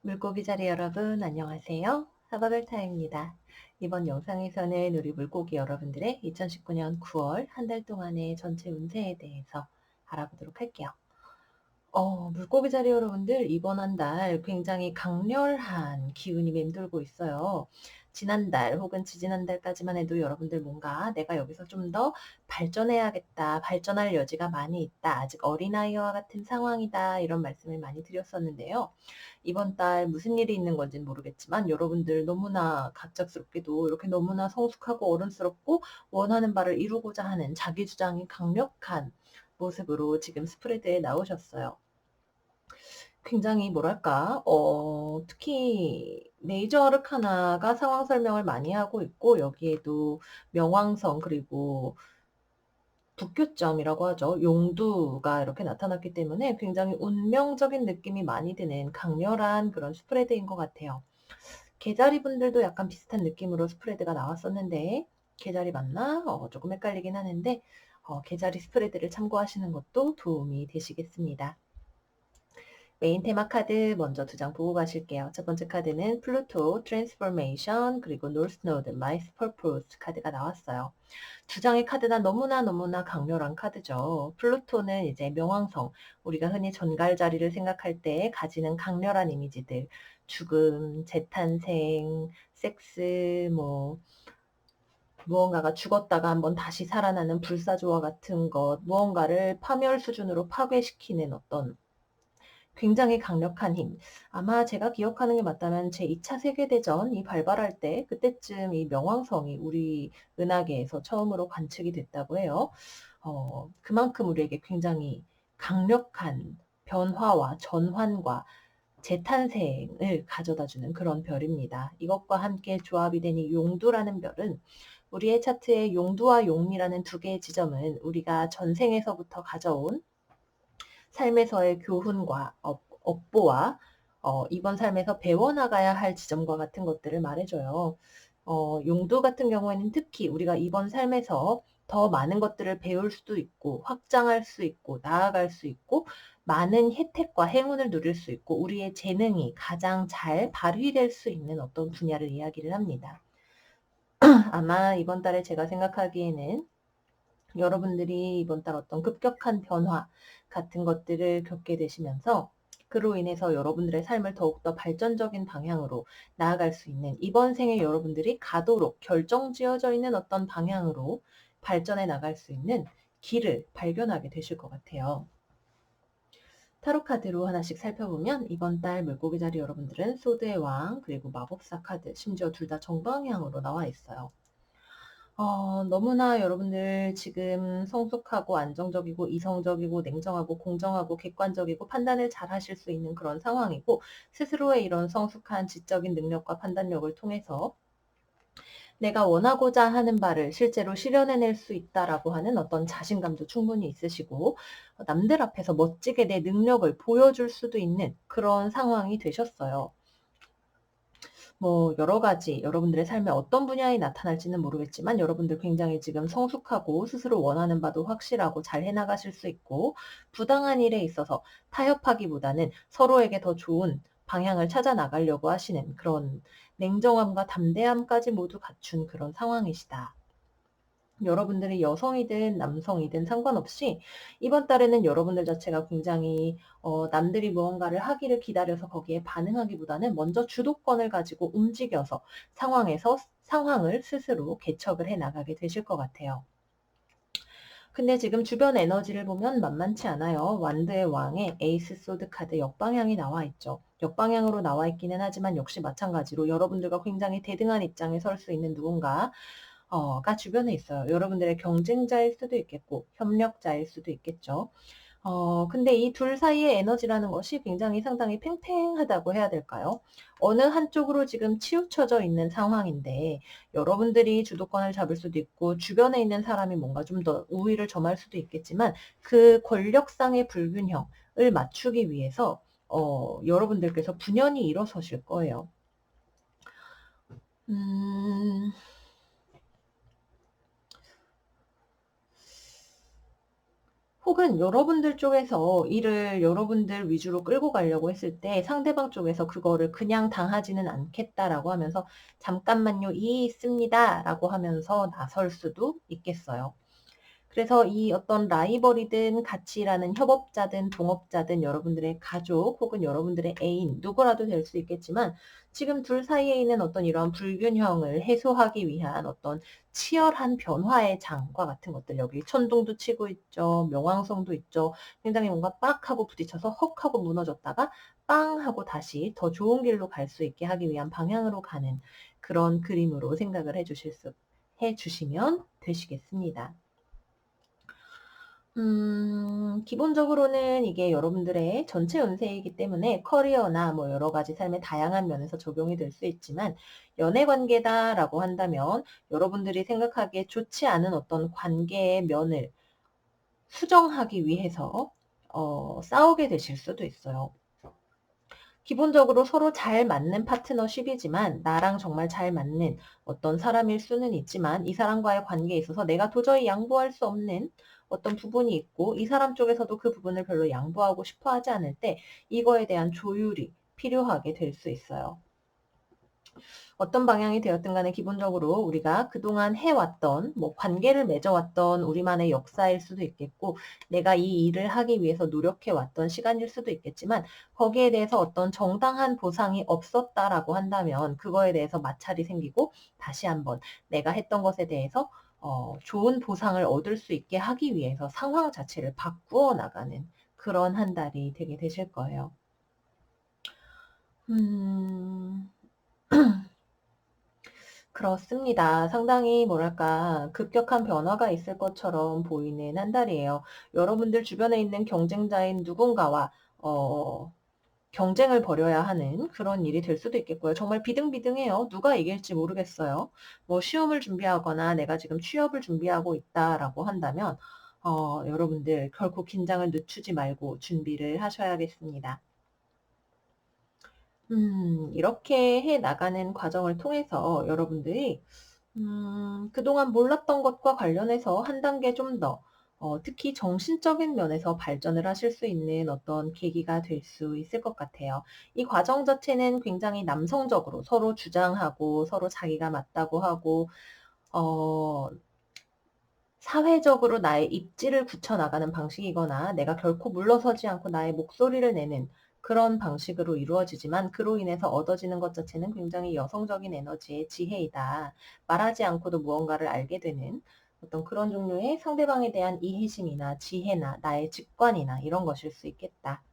물고기 자리 여러분 안녕하세요. 하바벨타입니다. 이번 영상에서는 우리 물고기 여러분들의 2019년 9월 한 달 동안의 전체 운세에 대해서 알아보도록 할게요. 물고기 자리 여러분들 이번 한 달 굉장히 강렬한 기운이 맴돌고 있어요. 지난달 혹은 지지난달까지만 해도 여러분들 뭔가 내가 여기서 좀 더 발전해야겠다, 발전할 여지가 많이 있다, 아직 어린아이와 같은 상황이다 이런 말씀을 많이 드렸었는데요. 이번 달 무슨 일이 있는 건지는 모르겠지만 여러분들 너무나 갑작스럽게도 이렇게 너무나 성숙하고 어른스럽고 원하는 바를 이루고자 하는 자기 주장이 강력한 모습으로 지금 스프레드에 나오셨어요. 굉장히 뭐랄까, 특히 메이저 아르카나가 상황 설명을 많이 하고 있고 여기에도 명왕성 그리고 북교점이라고 하죠. 용두가 이렇게 나타났기 때문에 굉장히 운명적인 느낌이 많이 드는 강렬한 그런 스프레드인 것 같아요. 개자리 분들도 약간 비슷한 느낌으로 스프레드가 나왔었는데 개자리 맞나? 조금 헷갈리긴 하는데 개자리 스프레드를 참고하시는 것도 도움이 되시겠습니다. 메인 테마 카드 먼저 두 장 보고 가실게요. 첫 번째 카드는 플루토, 트랜스포메이션, 그리고 노스 노드, 마이스 퍼포스 카드가 나왔어요. 두 장의 카드가 너무나 강렬한 카드죠. 플루토는 이제 명왕성, 우리가 흔히 전갈자리를 생각할 때 가지는 강렬한 이미지들, 죽음, 재탄생, 섹스, 무언가가 죽었다가 한번 다시 살아나는 불사조와 같은 것, 무언가를 파멸 수준으로 파괴시키는 어떤 굉장히 강력한 힘. 아마 제가 기억하는 게 맞다면 제2차 세계대전이 발발할 때 그때쯤 이 명왕성이 우리 은하계에서 처음으로 관측이 됐다고 해요. 그만큼 우리에게 굉장히 강력한 변화와 전환과 재탄생을 가져다주는 그런 별입니다. 이것과 함께 조합이 된 이 용두라는 별은 우리의 차트에 용두와 용미라는 두 개의 지점은 우리가 전생에서부터 가져온 삶에서의 교훈과 업보와 이번 삶에서 배워나가야 할 지점과 같은 것들을 말해줘요. 용도 같은 경우에는 특히 우리가 이번 삶에서 더 많은 것들을 배울 수도 있고 확장할 수 있고 나아갈 수 있고 많은 혜택과 행운을 누릴 수 있고 우리의 재능이 가장 잘 발휘될 수 있는 어떤 분야를 이야기를 합니다. 아마 이번 달에 제가 생각하기에는 여러분들이 이번 달 어떤 급격한 변화 같은 것들을 겪게 되시면서 그로 인해서 여러분들의 삶을 더욱더 발전적인 방향으로 나아갈 수 있는 이번 생에 여러분들이 가도록 결정지어져 있는 어떤 방향으로 발전해 나갈 수 있는 길을 발견하게 되실 것 같아요. 타로 카드로 하나씩 살펴보면 이번 달 물고기 자리 여러분들은 소드의 왕 그리고 마법사 카드 심지어 둘 다 정방향으로 나와 있어요. 너무나 여러분들 지금 성숙하고 안정적이고 이성적이고 냉정하고 공정하고 객관적이고 판단을 잘 하실 수 있는 그런 상황이고 스스로의 이런 성숙한 지적인 능력과 판단력을 통해서 내가 원하고자 하는 바를 실제로 실현해낼 수 있다라고 하는 어떤 자신감도 충분히 있으시고 남들 앞에서 멋지게 내 능력을 보여줄 수도 있는 그런 상황이 되셨어요. 여러 가지 여러분들의 삶의 어떤 분야에 나타날지는 모르겠지만 여러분들 굉장히 지금 성숙하고 스스로 원하는 바도 확실하고 잘 해나가실 수 있고 부당한 일에 있어서 타협하기보다는 서로에게 더 좋은 방향을 찾아 나가려고 하시는 그런 냉정함과 담대함까지 모두 갖춘 그런 상황이시다. 여러분들이 여성이든 남성이든 상관없이 이번 달에는 여러분들 자체가 굉장히 남들이 무언가를 하기를 기다려서 거기에 반응하기보다는 먼저 주도권을 가지고 움직여서 상황을 스스로 개척을 해 나가게 되실 것 같아요. 근데 지금 주변 에너지를 보면 만만치 않아요. 완드의 왕에 에이스 소드 카드 역방향이 나와 있죠. 역방향으로 나와 있기는 하지만 역시 마찬가지로 여러분들과 굉장히 대등한 입장에 설 수 있는 누군가가 주변에 있어요. 여러분들의 경쟁자일 수도 있겠고 협력자일 수도 있겠죠. 근데 이 둘 사이의 에너지라는 것이 굉장히 상당히 팽팽하다고 해야 될까요? 어느 한쪽으로 지금 치우쳐져 있는 상황인데 여러분들이 주도권을 잡을 수도 있고 주변에 있는 사람이 뭔가 좀 더 우위를 점할 수도 있겠지만 그 권력상의 불균형을 맞추기 위해서 여러분들께서 분연히 일어서실 거예요. 음, 혹은 여러분들 쪽에서 일을 여러분들 위주로 끌고 가려고 했을 때 상대방 쪽에서 그거를 그냥 당하지는 않겠다라고 하면서 "잠깐만요. 이 있습니다."라고 하면서 나설 수도 있겠어요. 그래서 이 어떤 라이벌이든 같이 일하는 협업자든 동업자든 여러분들의 가족 혹은 여러분들의 애인 누구라도 될 수 있겠지만 지금 둘 사이에 있는 어떤 이런 불균형을 해소하기 위한 어떤 치열한 변화의 장과 같은 것들 여기 천둥도 치고 있죠. 명왕성도 있죠. 굉장히 뭔가 빡 하고 부딪혀서 헉 하고 무너졌다가 빵 하고 다시 더 좋은 길로 갈 수 있게 하기 위한 방향으로 가는 그런 그림으로 생각을 해 주시면 되시겠습니다. 기본적으로는 이게 여러분들의 전체 운세이기 때문에 커리어나 뭐 여러 가지 삶의 다양한 면에서 적용이 될 수 있지만 연애 관계다라고 한다면 여러분들이 생각하기에 좋지 않은 어떤 관계의 면을 수정하기 위해서 싸우게 되실 수도 있어요. 기본적으로 서로 잘 맞는 파트너십이지만 나랑 정말 잘 맞는 어떤 사람일 수는 있지만 이 사람과의 관계에 있어서 내가 도저히 양보할 수 없는 어떤 부분이 있고 이 사람 쪽에서도 그 부분을 별로 양보하고 싶어 하지 않을 때 이거에 대한 조율이 필요하게 될 수 있어요. 어떤 방향이 되었든 간에 기본적으로 우리가 그동안 해왔던 뭐 관계를 맺어왔던 우리만의 역사일 수도 있겠고 내가 이 일을 하기 위해서 노력해왔던 시간일 수도 있겠지만 거기에 대해서 어떤 정당한 보상이 없었다라고 한다면 그거에 대해서 마찰이 생기고 다시 한번 내가 했던 것에 대해서 좋은 보상을 얻을 수 있게 하기 위해서 상황 자체를 바꾸어 나가는 그런 한 달이 되게 되실 거예요. 음... 그렇습니다. 상당히 뭐랄까 급격한 변화가 있을 것처럼 보이는 한 달이에요. 여러분들 주변에 있는 경쟁자인 누군가와 경쟁을 벌여야 하는 그런 일이 될 수도 있겠고요. 정말 비등비등해요. 누가 이길지 모르겠어요. 뭐 시험을 준비하거나 내가 지금 취업을 준비하고 있다라고 한다면 여러분들 결코 긴장을 늦추지 말고 준비를 하셔야겠습니다. 이렇게 해 나가는 과정을 통해서 여러분들이 그동안 몰랐던 것과 관련해서 한 단계 좀 더 특히 정신적인 면에서 발전을 하실 수 있는 어떤 계기가 될 수 있을 것 같아요. 이 과정 자체는 굉장히 남성적으로 서로 주장하고 서로 자기가 맞다고 하고 어 사회적으로 나의 입지를 굳혀 나가는 방식이거나 내가 결코 물러서지 않고 나의 목소리를 내는 그런 방식으로 이루어지지만 그로 인해서 얻어지는 것 자체는 굉장히 여성적인 에너지의 지혜이다. 말하지 않고도 무언가를 알게 되는 어떤 그런 종류의 상대방에 대한 이해심이나 지혜나 나의 직관이나 이런 것일 수 있겠다.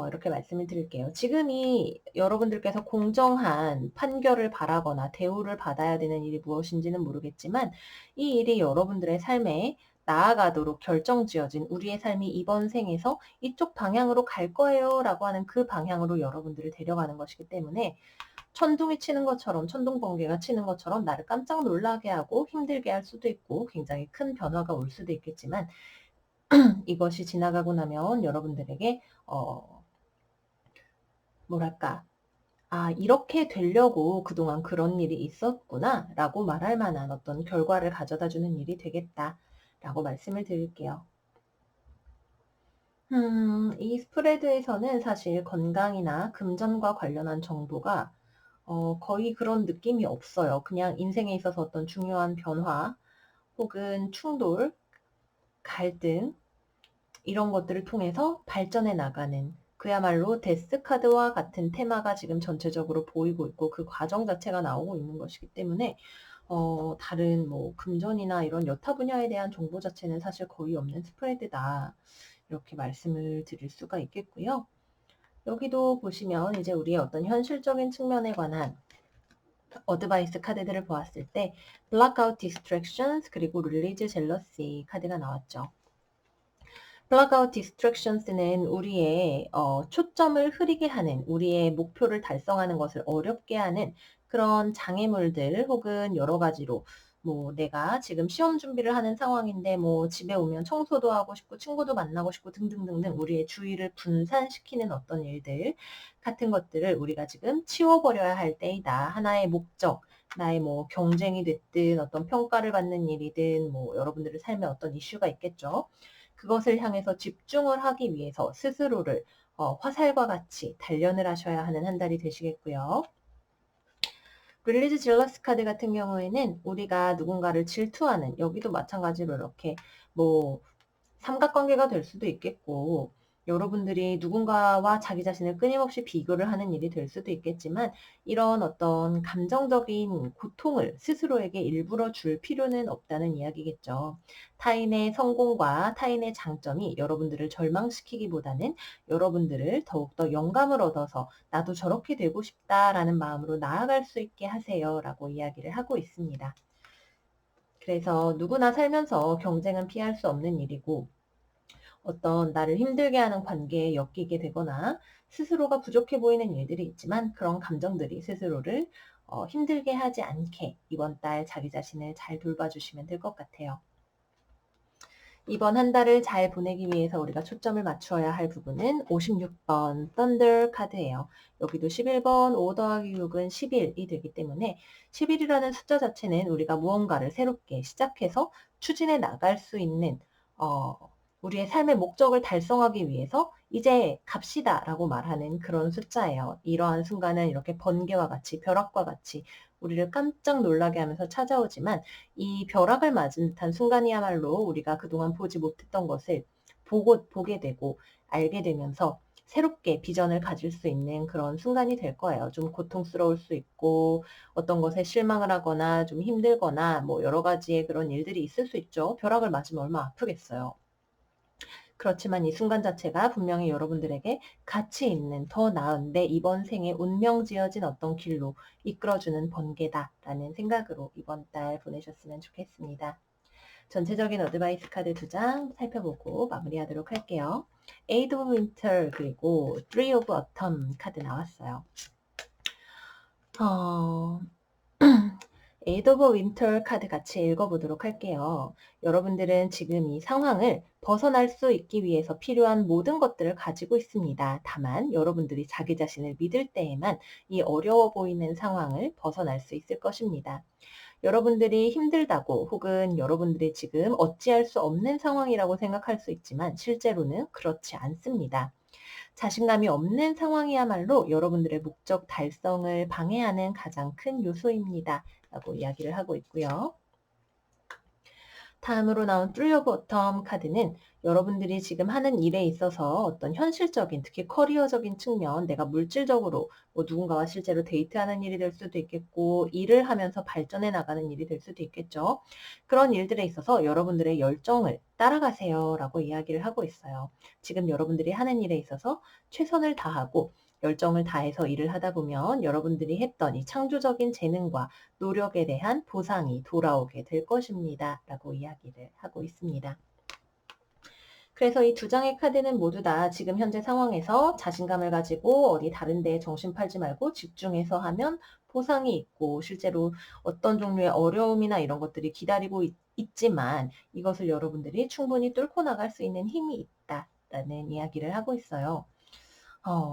이렇게 말씀을 드릴게요. 지금이 여러분들께서 공정한 판결을 바라거나 대우를 받아야 되는 일이 무엇인지는 모르겠지만 이 일이 여러분들의 삶에 나아가도록 결정지어진 우리의 삶이 이번 생에서 이쪽 방향으로 갈 거예요라고 하는 그 방향으로 여러분들을 데려가는 것이기 때문에 천둥이 치는 것처럼 천둥 번개가 치는 것처럼 나를 깜짝 놀라게 하고 힘들게 할 수도 있고 굉장히 큰 변화가 올 수도 있겠지만 이것이 지나가고 나면 여러분들에게 뭐랄까, '아 이렇게 되려고 그동안 그런 일이 있었구나.'라고 말할 만한 어떤 결과를 가져다 주는 일이 되겠다라고 말씀을 드릴게요. 이 스프레드에서는 사실 건강이나 금전과 관련한 정보가 거의 그런 느낌이 없어요. 그냥 인생에 있어서 어떤 중요한 변화 혹은 충돌, 갈등 이런 것들을 통해서 발전해 나가는 그야말로 데스 카드와 같은 테마가 지금 전체적으로 보이고 있고 그 과정 자체가 나오고 있는 것이기 때문에 다른 뭐 금전이나 이런 여타 분야에 대한 정보 자체는 사실 거의 없는 스프레드다. 이렇게 말씀을 드릴 수가 있겠고요. 여기도 보시면 이제 우리의 어떤 현실적인 측면에 관한 어드바이스 카드들을 보았을 때 Blackout Distractions 그리고 Release Jealousy 카드가 나왔죠. Blackout Distractions는 우리의 초점을 흐리게 하는 우리의 목표를 달성하는 것을 어렵게 하는 그런 장애물들 혹은 여러 가지로 뭐 내가 지금 시험 준비를 하는 상황인데 뭐 집에 오면 청소도 하고 싶고 친구도 만나고 싶고 등등등등 우리의 주의를 분산시키는 어떤 일들 같은 것들을 우리가 지금 치워버려야 할 때이다. 하나의 목적, 나의 뭐 경쟁이 됐든 어떤 평가를 받는 일이든 뭐 여러분들의 삶에 어떤 이슈가 있겠죠. 그것을 향해서 집중을 하기 위해서 스스로를 화살과 같이 단련을 하셔야 하는 한 달이 되시겠고요. 릴리즈 질러스 카드 같은 경우에는 우리가 누군가를 질투하는, 여기도 마찬가지로 이렇게 뭐 삼각관계가 될 수도 있겠고, 여러분들이 누군가와 자기 자신을 끊임없이 비교를 하는 일이 될 수도 있겠지만, 이런 어떤 감정적인 고통을 스스로에게 일부러 줄 필요는 없다는 이야기겠죠. 타인의 성공과 타인의 장점이 여러분들을 절망시키기보다는 여러분들을 더욱더 영감을 얻어서 나도 저렇게 되고 싶다라는 마음으로 나아갈 수 있게 하세요라고 이야기를 하고 있습니다. 그래서 누구나 살면서 경쟁은 피할 수 없는 일이고, 어떤 나를 힘들게 하는 관계에 엮이게 되거나 스스로가 부족해 보이는 일들이 있지만 그런 감정들이 스스로를 힘들게 하지 않게 이번 달 자기 자신을 잘 돌봐주시면 될 것 같아요. 이번 한 달을 잘 보내기 위해서 우리가 초점을 맞추어야 할 부분은 56번 Thunder 카드예요. 여기도 11번 5 더하기 6은 11이 되기 때문에 11이라는 숫자 자체는 우리가 무언가를 새롭게 시작해서 추진해 나갈 수 있는 우리의 삶의 목적을 달성하기 위해서 이제 갑시다라고 말하는 그런 숫자예요. 이러한 순간은 이렇게 번개와 같이 벼락과 같이 우리를 깜짝 놀라게 하면서 찾아오지만 이 벼락을 맞은 듯한 순간이야말로 우리가 그동안 보지 못했던 것을 보게 되고 알게 되면서 새롭게 비전을 가질 수 있는 그런 순간이 될 거예요. 좀 고통스러울 수 있고 어떤 것에 실망을 하거나 좀 힘들거나 뭐 여러 가지의 그런 일들이 있을 수 있죠. 벼락을 맞으면 얼마나 아프겠어요. 그렇지만 이 순간 자체가 분명히 여러분들에게 가치 있는 더 나은 내 이번 생에 운명 지어진 어떤 길로 이끌어주는 번개다라는 생각으로 이번 달 보내셨으면 좋겠습니다. 전체적인 어드바이스 카드 2장 살펴보고 마무리하도록 할게요. Eight of Winter 그리고 Three of Autumn 카드 나왔어요. 에이드 오브 윈터 카드 같이 읽어보도록 할게요. 여러분들은 지금 이 상황을 벗어날 수 있기 위해서 필요한 모든 것들을 가지고 있습니다. 다만 여러분들이 자기 자신을 믿을 때에만 이 어려워 보이는 상황을 벗어날 수 있을 것입니다. 여러분들이 힘들다고 혹은 여러분들이 지금 어찌할 수 없는 상황이라고 생각할 수 있지만 실제로는 그렇지 않습니다. 자신감이 없는 상황이야말로 여러분들의 목적 달성을 방해하는 가장 큰 요소입니다. 라고 이야기를 하고 있고요. 다음으로 나온 Three of Autumn 카드는 여러분들이 지금 하는 일에 있어서 어떤 현실적인, 특히 커리어적인 측면, 내가 물질적으로 뭐 누군가와 실제로 데이트하는 일이 될 수도 있겠고, 일을 하면서 발전해 나가는 일이 될 수도 있겠죠. 그런 일들에 있어서 여러분들의 열정을 따라가세요 라고 이야기를 하고 있어요. 지금 여러분들이 하는 일에 있어서 최선을 다하고 열정을 다해서 일을 하다 보면 여러분들이 했던 이 창조적인 재능과 노력에 대한 보상이 돌아오게 될 것입니다. 라고 이야기를 하고 있습니다. 그래서 이 두 장의 카드는 모두 다 지금 현재 상황에서 자신감을 가지고 어디 다른 데에 정신 팔지 말고 집중해서 하면 보상이 있고 실제로 어떤 종류의 어려움이나 이런 것들이 기다리고 있지만 이것을 여러분들이 충분히 뚫고 나갈 수 있는 힘이 있다라는 이야기를 하고 있어요.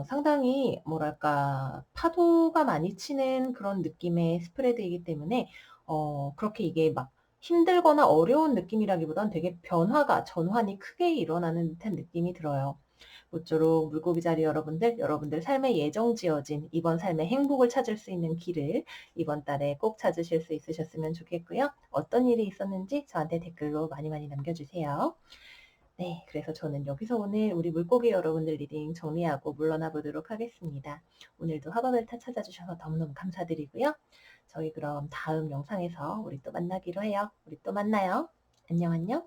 상당히 뭐랄까 파도가 많이 치는 그런 느낌의 스프레드이기 때문에 그렇게 이게 막 힘들거나 어려운 느낌이라기보단 되게 전환이 크게 일어나는 듯한 느낌이 들어요. 모쪼록 물고기자리 여러분들 삶에 예정 지어진 이번 삶의 행복을 찾을 수 있는 길을 이번 달에 꼭 찾으실 수 있으셨으면 좋겠고요. 어떤 일이 있었는지 저한테 댓글로 많이 많이 남겨주세요. 네, 그래서 저는 여기서 오늘 우리 물고기 여러분들 리딩 정리하고 물러나 보도록 하겠습니다. 오늘도 화법을타 찾아주셔서 너무너무 감사드리고요. 저희 그럼 다음 영상에서 우리 또 만나기로 해요. 우리 또 만나요. 안녕 안녕.